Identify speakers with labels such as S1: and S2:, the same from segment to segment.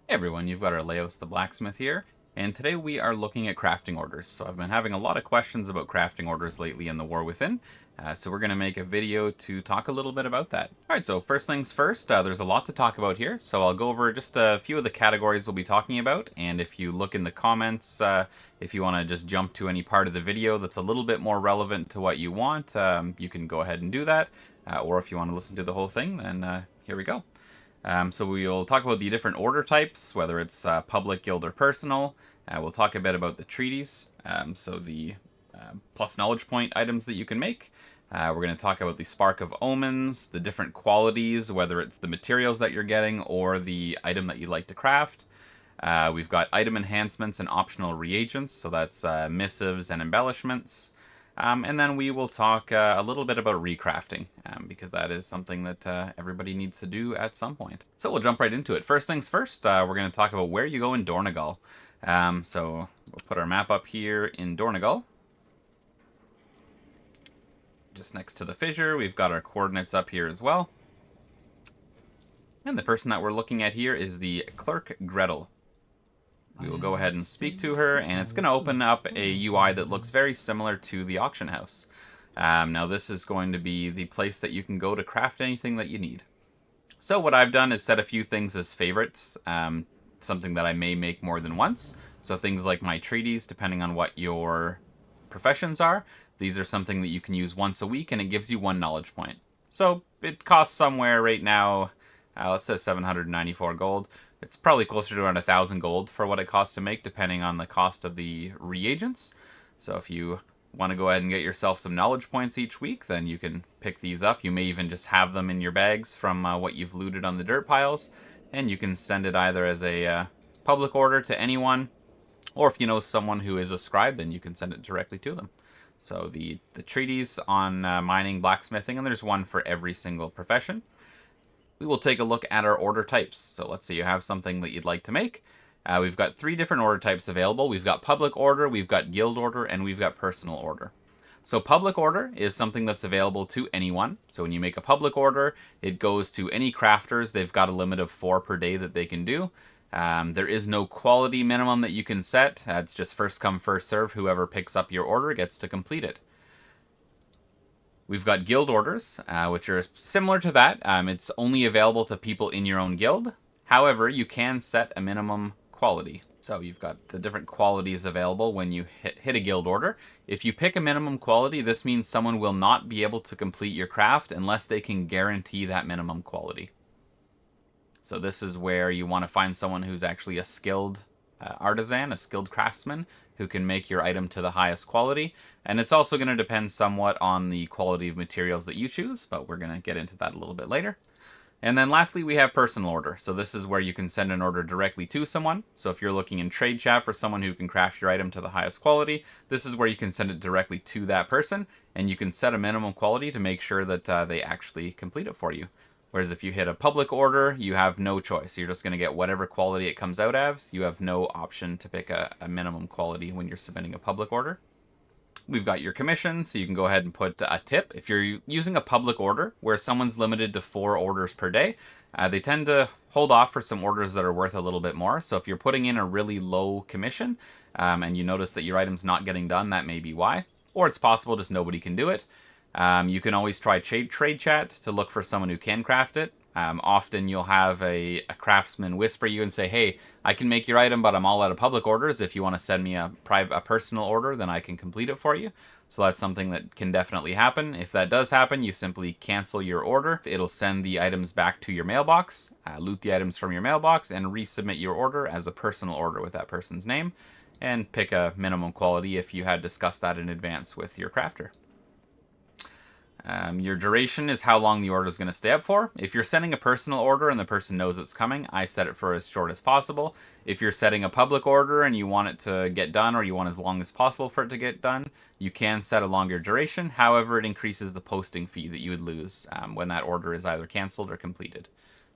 S1: Hey everyone, you've got our Laos the Blacksmith here, and today we are looking at crafting orders. So I've been having a lot of questions about crafting orders lately in the WarWithin, so we're going to make a video to talk a little bit about that. Alright, so first things first, there's a lot to talk about here, so I'll go over just a few of the categories we'll be talking about, and if you look in the comments, if you want to just jump to any part of the video that's a little bit more relevant to what you want, you can go ahead and do that, or if you want to listen to the whole thing, then here we go. So we'll talk about the different order types, whether it's public, guild, or personal. We'll talk a bit about the treaties, so the plus knowledge point items that you can make. We're going to talk about the Spark of Omens, the different qualities, whether it's the materials that you're getting or the item that you'd like to craft. We've got item enhancements and optional reagents, so that's missives and embellishments. And then we will talk a little bit about recrafting, because that is something that everybody needs to do at some point. So we'll jump right into it. First things first, we're going to talk about where you go in Dornegal. So we'll put our map up here in Dornegal. Just next to the fissure, we've got our coordinates up here as well. And the person that we're looking at here is the Clerk Gretel. We will go ahead and speak to her, and it's going to open up a UI that looks very similar to the auction house. Now this is going to be the place that you can go to craft anything that you need. So what I've done is set a few things as favorites, something that I may make more than once. So things like my treaties, depending on what your professions are, these are something that you can use once a week, and it gives you 1 knowledge point. So it costs somewhere right now, let's say 794 gold. It's probably closer to around 1,000 gold for what it costs to make, depending on the cost of the reagents. So if you want to go ahead and get yourself some knowledge points each week, then you can pick these up. You may even just have them in your bags from what you've looted on the dirt piles, and you can send it either as a public order to anyone, or if you know someone who is a scribe, then you can send it directly to them. So the treatise on mining, blacksmithing, and there's one for every single profession. We will take a look at our order types. So let's say you have something that you'd like to make. We've got 3 different order types available. We've got public order, we've got guild order, and we've got personal order. So public order is something that's available to anyone. So when you make a public order, it goes to any crafters. They've got a limit of 4 per day that they can do. There is no quality minimum that you can set. It's just first come, first serve. Whoever picks up your order gets to complete it. We've got guild orders, which are similar to that. It's only available to people in your own guild. However, you can set a minimum quality. So you've got the different qualities available when you hit a guild order. If you pick a minimum quality, this means someone will not be able to complete your craft unless they can guarantee that minimum quality. So this is where you want to find someone who's actually a skilled artisan, a skilled craftsman, who can make your item to the highest quality. And it's also going to depend somewhat on the quality of materials that you choose, but we're going to get into that a little bit later. And then lastly, we have personal order. So this is where you can send an order directly to someone. So if you're looking in trade chat for someone who can craft your item to the highest quality, this is where you can send it directly to that person, and you can set a minimum quality to make sure that they actually complete it for you. Whereas if you hit a public order, you have no choice. You're just going to get whatever quality it comes out as. You have no option to pick a minimum quality when you're submitting a public order. We've got your commission, so you can go ahead and put a tip. If you're using a public order where someone's limited to 4 orders per day, they tend to hold off for some orders that are worth a little bit more. So if you're putting in a really low commission and you notice that your item's not getting done, that may be why. Or it's possible just nobody can do it. You can always try trade chat to look for someone who can craft it. Often you'll have a craftsman whisper you and say, hey, I can make your item, but I'm all out of public orders. If you want to send me a personal order, then I can complete it for you. So that's something that can definitely happen. If that does happen, you simply cancel your order. It'll send the items back to your mailbox, loot the items from your mailbox, and resubmit your order as a personal order with that person's name, and pick a minimum quality if you had discussed that in advance with your crafter. Your duration is how long the order is going to stay up for. If you're sending a personal order and the person knows it's coming, I set it for as short as possible. If you're setting a public order and you want it to get done, or you want as long as possible for it to get done, you can set a longer duration. However, it increases the posting fee that you would lose when that order is either canceled or completed.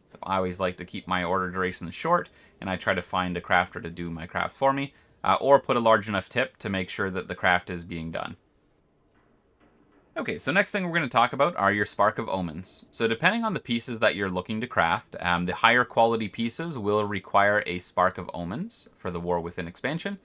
S1: So I always like to keep my order durations short, and I try to find a crafter to do my crafts for me, or put a large enough tip to make sure that the craft is being done. Okay, so next thing we're going to talk about are your Spark of Omens. So depending on the pieces that you're looking to craft, the higher quality pieces will require a Spark of Omens for the WarWithin expansion.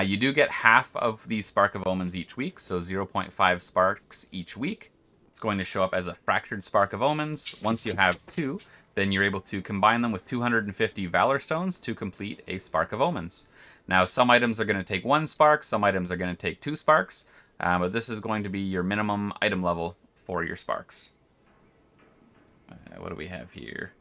S1: You do get half of these Spark of Omens each week, so 0.5 sparks each week. It's going to show up as a Fractured Spark of Omens. Once you have 2, then you're able to combine them with 250 Valor Stones to complete a Spark of Omens. Now, some items are going to take 1 spark, some items are going to take 2 sparks. But this is going to be your minimum item level for your sparks. What do we have here?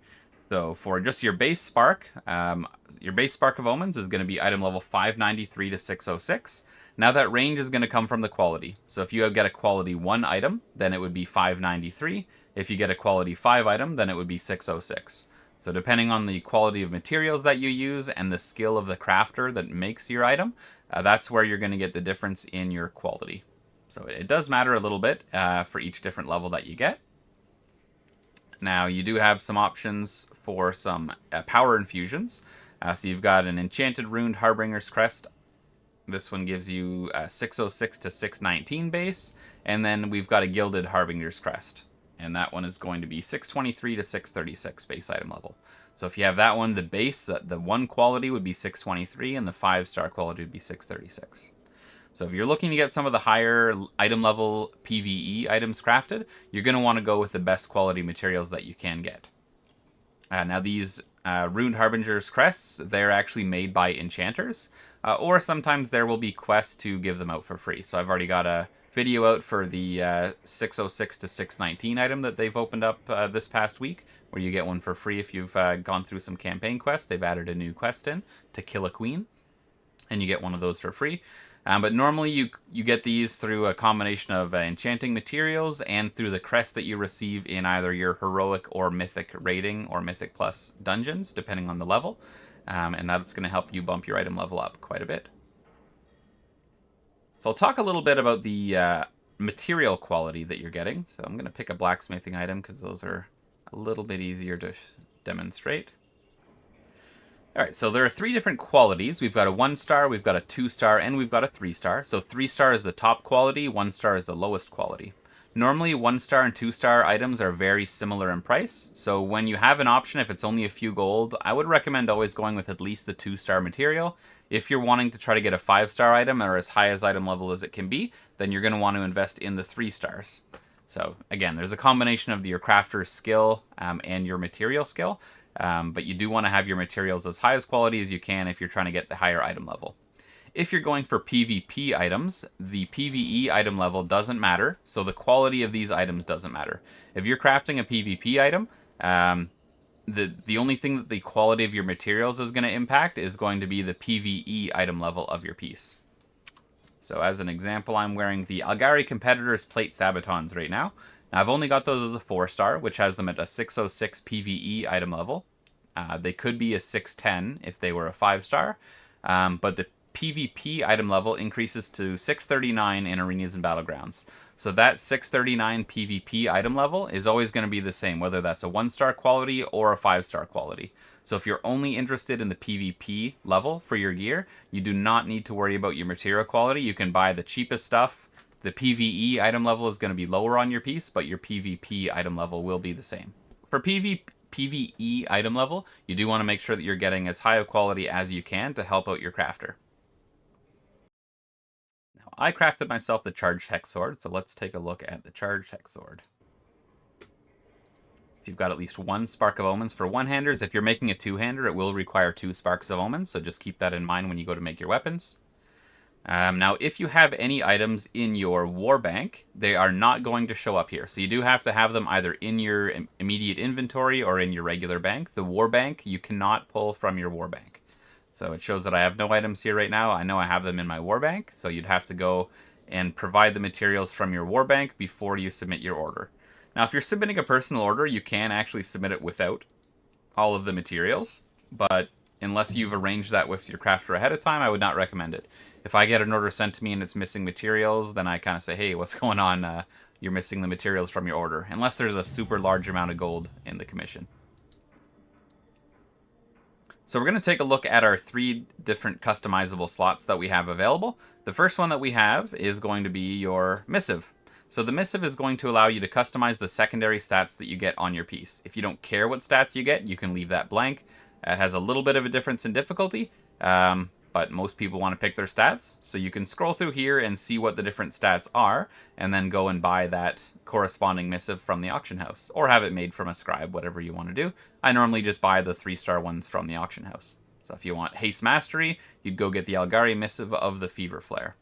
S1: So for just your base spark of Omens is going to be item level 593 to 606. Now that range is going to come from the quality. So if you get a quality 1 item, then it would be 593. If you get a quality 5 item, then it would be 606. So depending on the quality of materials that you use and the skill of the crafter that makes your item, that's where you're going to get the difference in your quality. So it does matter a little bit for each different level that you get. Now you do have some options for some power infusions. So you've got an Enchanted Runed Harbinger's Crest. This one gives you 606 to 619 base. And then we've got a Gilded Harbinger's Crest. And that one is going to be 623 to 636 base item level. So if you have that one, the base, the 1 quality would be 623 and the 5-star quality would be 636. So if you're looking to get some of the higher item level PvE items crafted, you're going to want to go with the best quality materials that you can get. Now these Runed Harbinger's Crests, they're actually made by enchanters, or sometimes there will be quests to give them out for free. So I've already got a video out for the 606 to 619 item that they've opened up this past week, where you get one for free if you've gone through some campaign quests. They've added a new quest in to kill a queen, and you get one of those for free. But normally you get these through a combination of enchanting materials and through the crest that you receive in either your heroic or mythic rating or mythic plus dungeons, depending on the level. And that's going to help you bump your item level up quite a bit. So I'll talk a little bit about the material quality that you're getting. So I'm going to pick a blacksmithing item because those are a little bit easier to demonstrate. Alright, so there are 3 different qualities. We've got a 1-star, we've got a 2-star, and we've got a 3-star. So 3-star is the top quality, 1-star is the lowest quality. Normally 1-star and 2-star items are very similar in price. So when you have an option, if it's only a few gold, I would recommend always going with at least the 2-star material. If you're wanting to try to get a 5-star item or as high as item level as it can be, then you're going to want to invest in the 3-stars. So again, there's a combination of your crafter's skill and your material skill. But you do want to have your materials as high as quality as you can if you're trying to get the higher item level. If you're going for PvP items, the PvE item level doesn't matter, so the quality of these items doesn't matter. If you're crafting a PvP item, the only thing that the quality of your materials is going to impact is going to be the PvE item level of your piece. So as an example, I'm wearing the Algari Competitor's Plate Sabatons right now. Now, I've only got those as a 4-star, which has them at a 606 PvE item level. They could be a 610 if they were a 5-star, but the PvP item level increases to 639 in Arenas and Battlegrounds. So that 639 PvP item level is always going to be the same, whether that's a 1-star quality or a 5-star quality. So if you're only interested in the PvP level for your gear, you do not need to worry about your material quality. You can buy the cheapest stuff. The PvE item level is going to be lower on your piece, but your PvP item level will be the same. For PvE item level, you do want to make sure that you're getting as high of quality as you can to help out your crafter. Now, I crafted myself the Charged Hex Sword, so let's take a look at the Charged Hex Sword. If you've got at least 1 Spark of Omens for one-handers, if you're making a 2-hander, it will require 2 Sparks of Omens, so just keep that in mind when you go to make your weapons. Now, if you have any items in your war bank, they are not going to show up here. So you do have to have them either in your immediate inventory or in your regular bank. The war bank, you cannot pull from your war bank. So it shows that I have no items here right now. I know I have them in my war bank, so you'd have to go and provide the materials from your war bank before you submit your order. Now, if you're submitting a personal order, you can actually submit it without all of the materials, but unless you've arranged that with your crafter ahead of time, I would not recommend it. If I get an order sent to me and it's missing materials, then I kind of say, hey, what's going on? You're missing the materials from your order. Unless there's a super large amount of gold in the commission. So we're going to take a look at our 3 different customizable slots that we have available. The first one that we have is going to be your Missive. So the Missive is going to allow you to customize the secondary stats that you get on your piece. If you don't care what stats you get, you can leave that blank. It has a little bit of a difference in difficulty, but most people want to pick their stats. So you can scroll through here and see what the different stats are, and then go and buy that corresponding Missive from the auction house, or have it made from a scribe, whatever you want to do. I normally just buy the 3-star ones from the auction house. So if you want Haste Mastery, you'd go get the Algari Missive of the Fever Flare.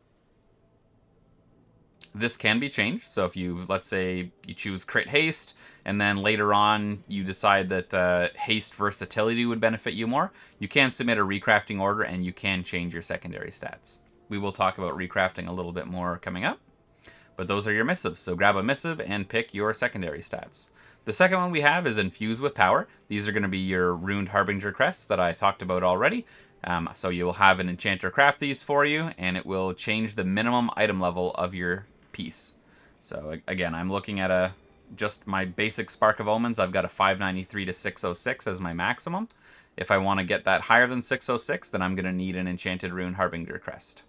S1: This can be changed, so if you, let's say, you choose Crit Haste, and then later on you decide that Haste Versatility would benefit you more, you can submit a recrafting order and you can change your secondary stats. We will talk about recrafting a little bit more coming up, but those are your Missives, so grab a Missive and pick your secondary stats. The second one we have is Infuse with Power. These are going to be your Runed Harbinger crests that I talked about already. So you will have an enchanter craft these for you, and it will change the minimum item level of your piece. So again, I'm looking at just my basic Spark of Omens. I've got a 593 to 606 as my maximum. If I want to get that higher than 606, then I'm going to need an Enchanted Rune Harbinger crest.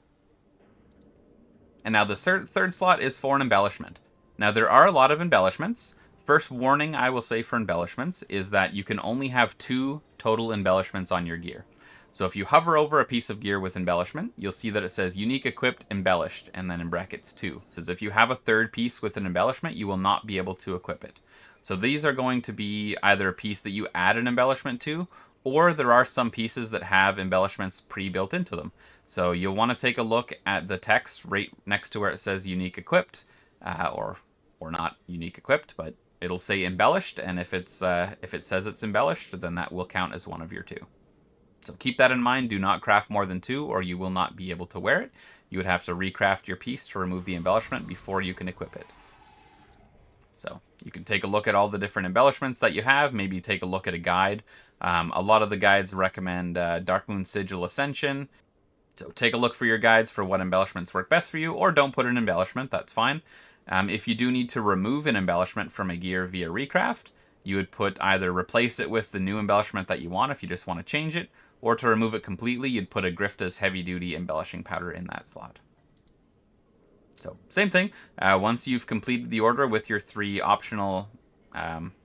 S1: And now the third slot is for an embellishment. Now there are a lot of embellishments. First warning I will say for embellishments is that you can only have 2 total embellishments on your gear. So if you hover over a piece of gear with embellishment, you'll see that it says unique equipped embellished, and then in brackets 2. Because if you have a third piece with an embellishment, you will not be able to equip it. So these are going to be either a piece that you add an embellishment to, or there are some pieces that have embellishments pre-built into them. So you'll want to take a look at the text right next to where it says unique equipped, or not unique equipped, but it'll say embellished, and if it says it's embellished, then that will count as one of your 2. So keep that in mind. Do not craft more than 2, or you will not be able to wear it. You would have to recraft your piece to remove the embellishment before you can equip it. So you can take a look at all the different embellishments that you have. Maybe take a look at a guide. A lot of the guides recommend Darkmoon Sigil Ascension. So take a look for your guides for what embellishments work best for you, or don't put an embellishment. That's fine. If you do need to remove an embellishment from a gear via recraft, you would put either replace it with the new embellishment that you want if you just want to change it, or to remove it completely, you'd put a Grifta's Heavy Duty Embellishing Powder in that slot. So, same thing. Once you've completed the order with your 3 optional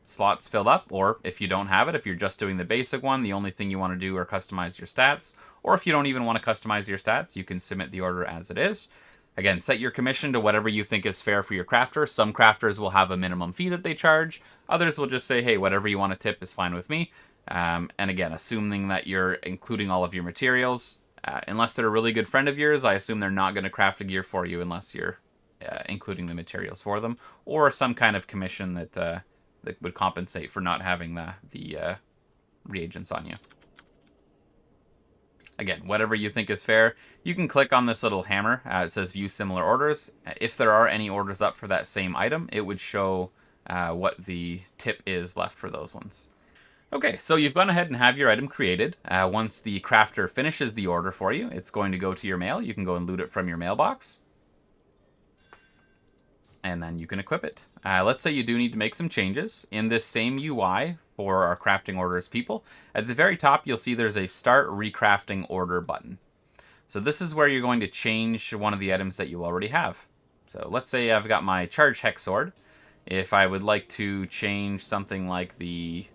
S1: slots filled up, or if you don't have it, if you're just doing the basic one, the only thing you want to do are customize your stats, or if you don't even want to customize your stats, you can submit the order as it is. Again, set your commission to whatever you think is fair for your crafter. Some crafters will have a minimum fee that they charge. Others will just say, hey, whatever you want to tip is fine with me. And again, assuming that you're including all of your materials, unless they're a really good friend of yours, I assume they're not going to craft a gear for you unless you're including the materials for them, or some kind of commission that would compensate for not having the reagents on you. Again, whatever you think is fair, you can click on this little hammer. It says View Similar Orders. If there are any orders up for that same item, it would show what the tip is left for those ones. Okay, so you've gone ahead and have your item created. Once the crafter finishes the order for you, it's going to go to your mail. You can go and loot it from your mailbox. And then you can equip it. Let's say you do need to make some changes. In this same UI for our crafting orders people, at the very top you'll see there's a Start Recrafting Order button. So this is where you're going to change one of the items that you already have. So let's say I've got my Charge Hex Sword. If I would like to change something like the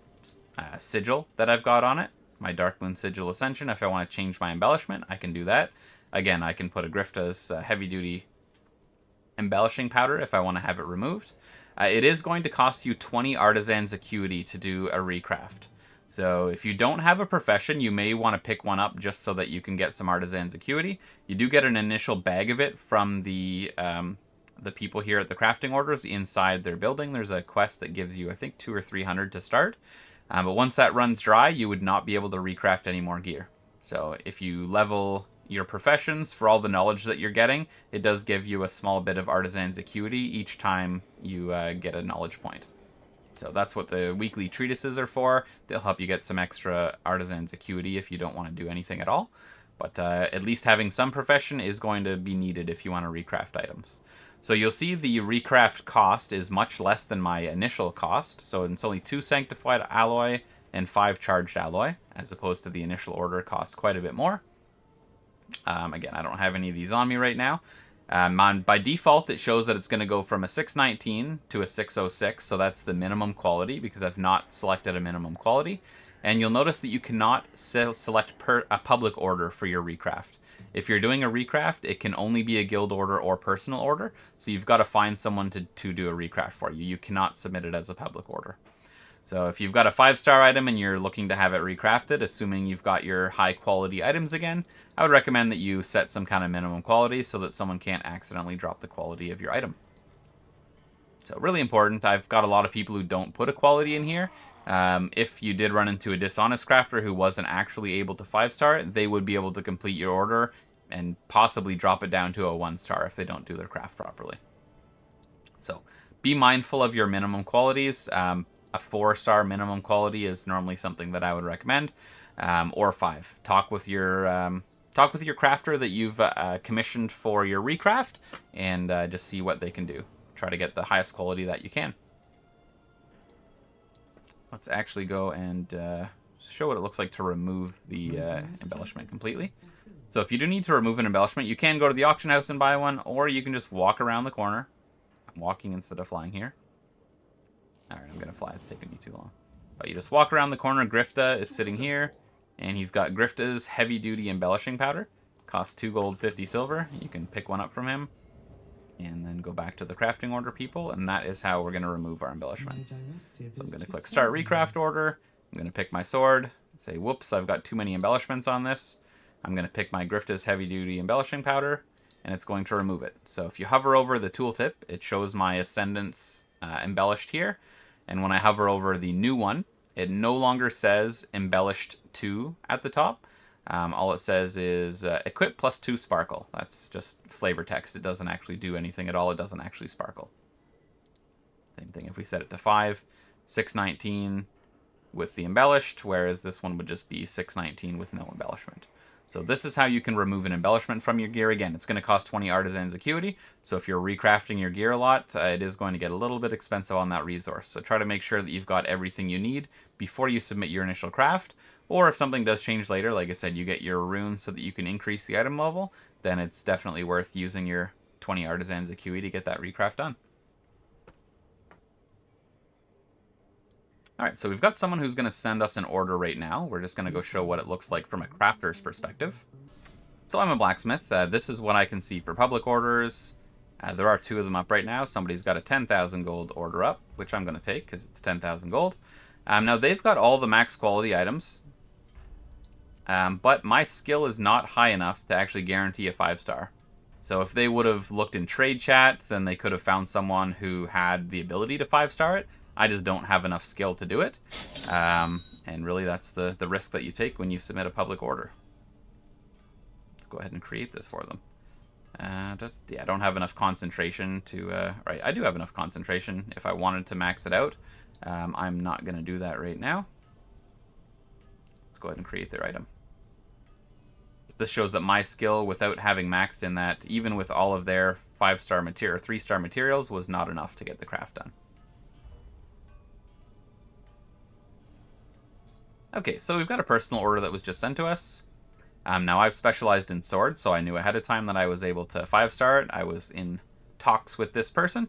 S1: sigil that I've got on it, my Darkmoon Sigil Ascension, if I want to change my embellishment, I can do that. Again, I can put a Grifta's Heavy Duty Embellishing Powder if I want to have it removed. It is going to cost you 20 Artisan's Acuity to do a recraft. So if you don't have a profession, you may want to pick one up just so that you can get some Artisan's Acuity. You do get an initial bag of it from the people here at the crafting orders inside their building. There's a quest that gives you, I think, 200 or 300 to start. But once that runs dry, you would not be able to recraft any more gear. So if you level your professions for all the knowledge that you're getting, it does give you a small bit of Artisan's Acuity each time you get a knowledge point. So that's what the weekly treatises are for. They'll help you get some extra Artisan's Acuity if you don't want to do anything at all. But at least having some profession is going to be needed if you want to recraft items. So you'll see the recraft cost is much less than my initial cost. So it's only 2 sanctified alloy and 5 charged alloy, as opposed to the initial order cost quite a bit more. Again, I don't have any of these on me right now. By default, it shows that it's going to go from a 619 to a 606, so that's the minimum quality because I've not selected a minimum quality. And you'll notice that you cannot select a public order for your recraft. If you're doing a recraft, it can only be a guild order or personal order, so you've got to find someone to do a recraft for you. You cannot submit it as a public order. So if you've got a 5-star item and you're looking to have it recrafted, assuming you've got your high quality items again, I would recommend that you set some kind of minimum quality so that someone can't accidentally drop the quality of your item. So really important. I've got a lot of people who don't put a quality in here. If you did run into a dishonest crafter who wasn't actually able to 5-star it, they would be able to complete your order and possibly drop it down to a 1-star if they don't do their craft properly. So be mindful of your minimum qualities. A 4-star minimum quality is normally something that I would recommend, or 5. Talk with your crafter that you've commissioned for your recraft, and just see what they can do. Try to get the highest quality that you can. Let's actually go and show what it looks like to remove the embellishment completely. So if you do need to remove an embellishment, you can go to the auction house and buy one, or you can just walk around the corner. I'm walking instead of flying here. Alright, I'm going to fly. It's taking me too long. But you just walk around the corner. Grifta is sitting here. And he's got Grifta's heavy-duty embellishing powder. Costs 2 gold, 50 silver. You can pick one up from him. And then go back to the crafting order people. And that is how we're going to remove our embellishments. So I'm going to click Start Recraft Order. I'm going to pick my sword. Say, whoops, I've got too many embellishments on this. I'm going to pick my Grifta's heavy-duty embellishing powder. And it's going to remove it. So if you hover over the tooltip, it shows my Ascendants embellished here. And when I hover over the new one, it no longer says embellished 2 at the top. All it says is equip plus 2 sparkle. That's just flavor text. It doesn't actually do anything at all. It doesn't actually sparkle. Same thing if we set it to 5, 619 with the embellished, whereas this one would just be 619 with no embellishment. So this is how you can remove an embellishment from your gear. Again, it's going to cost 20 artisans acuity, so if you're recrafting your gear a lot, it is going to get a little bit expensive on that resource. So try to make sure that you've got everything you need before you submit your initial craft, or if something does change later, like I said, you get your runes so that you can increase the item level, then it's definitely worth using your 20 artisans acuity to get that recraft done. Alright, so we've got someone who's going to send us an order right now. We're just going to go show what it looks like from a crafter's perspective. So I'm a blacksmith. This is what I can see for public orders. There are 2 of them up right now. Somebody's got a 10,000 gold order up, which I'm going to take because it's 10,000 gold. Now they've got all the max quality items, but my skill is not high enough to actually guarantee a 5-star. So if they would have looked in trade chat, then they could have found someone who had the ability to 5-star it. I just don't have enough skill to do it. And really that's the risk that you take when you submit a public order. Let's go ahead and create this for them. Yeah, I don't have enough concentration to... right, I do have enough concentration if I wanted to max it out. I'm not going to do that right now. Let's go ahead and create their item. This shows that my skill, without having maxed in that, even with all of their 5-star material or 3-star materials, was not enough to get the craft done. Okay, so we've got a personal order that was just sent to us. Now I've specialized in swords, so I knew ahead of time that I was able to 5-star it. I was in talks with this person,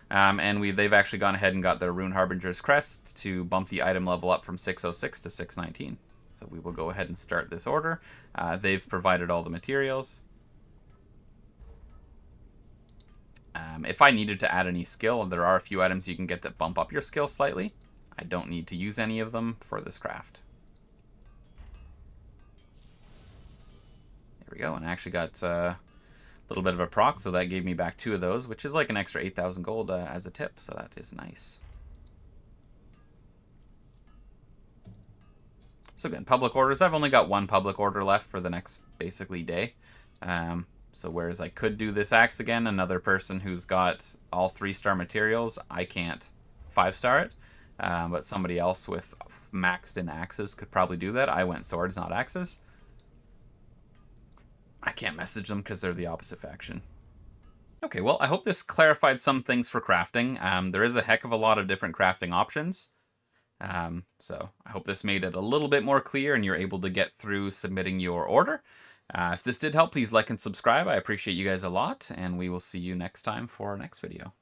S1: and they've actually gone ahead and got their Rune Harbinger's Crest to bump the item level up from 606 to 619. So we will go ahead and start this order. They've provided all the materials. If I needed to add any skill, there are a few items you can get that bump up your skill slightly. I don't need to use any of them for this craft. There we go, and I actually got a little bit of a proc, so that gave me back 2 of those, which is like an extra 8,000 gold as a tip, so that is nice. So again, public orders. I've only got 1 public order left for the next, basically, day. So whereas I could do this axe again, another person who's got all 3-star materials, I can't 5-star it. But somebody else with maxed in axes could probably do that. I went swords, not axes. I can't message them because they're the opposite faction. Okay, well, I hope this clarified some things for crafting. There is a heck of a lot of different crafting options. So I hope this made it a little bit more clear and you're able to get through submitting your order. If this did help, please like and subscribe. I appreciate you guys a lot, and we will see you next time for our next video.